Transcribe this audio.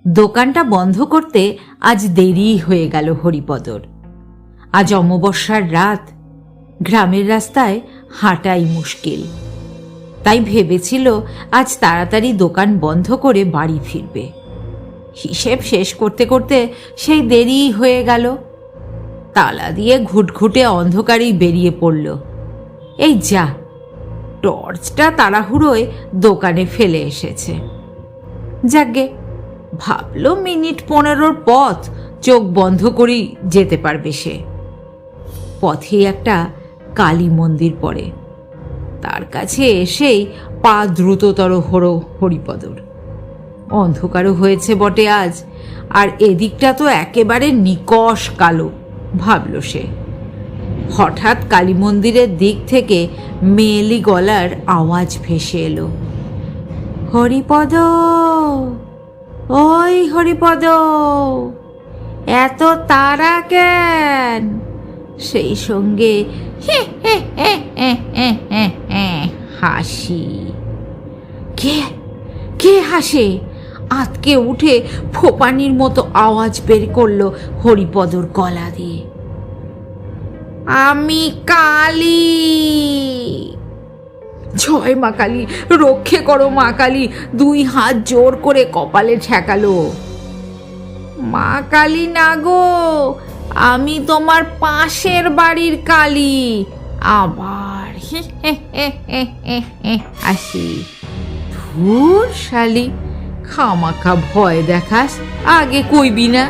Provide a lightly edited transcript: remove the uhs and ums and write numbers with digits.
দোকানটা বন্ধ করতে আজ দেরি হয়ে গেল হরিপদর। আজ অমাবস্যার রাত, গ্রামের রাস্তায় হাঁটাই মুশকিল। তাই ভেবেছিল আজ তাড়াতাড়ি দোকান বন্ধ করে বাড়ি ফিরবে। হিসেব শেষ করতে করতে সেই দেরি হয়ে গেল। তালা দিয়ে ঘুটঘুটে অন্ধকারেই বেরিয়ে পড়ল। এই যা, টর্চটা তাড়াহুড়োয় দোকানে ফেলে এসেছে। যাকগে, ভাবল মিনিট 15 পথ, চোখ বন্ধ করেই যেতে পারবে সে। পথে একটা কালী মন্দির পড়ে। তার কাছে এসেই পা দ্রুততর হলো হরিপদর। অন্ধকারও হয়েছে বটে আজ, আর এদিকটা তো একেবারে নিকষ কালো, ভাবল সে। হঠাৎ কালী মন্দিরের দিক থেকে মেয়েলি গলার আওয়াজ ভেসে এলো, হরিপদ, ওই হরিপদ, এত তাড়া কেন? সেই সঙ্গে হাসি। কে কে হাসে? আঁতকে উঠে ফোপানির মতো আওয়াজ বের করলো হরিপদর গলা দিয়ে, আমি কালী। জয় মা কালী, রক্ষে করো মা কালী। 2 হাত জোর করে কপালে ঠেকালো। মা কালী না গো, আমি তোমার পাশের বাড়ির কালী। আবার হাসি। ধুর শালি, খামাখা ভয় দেখাস, আগে কইবি না?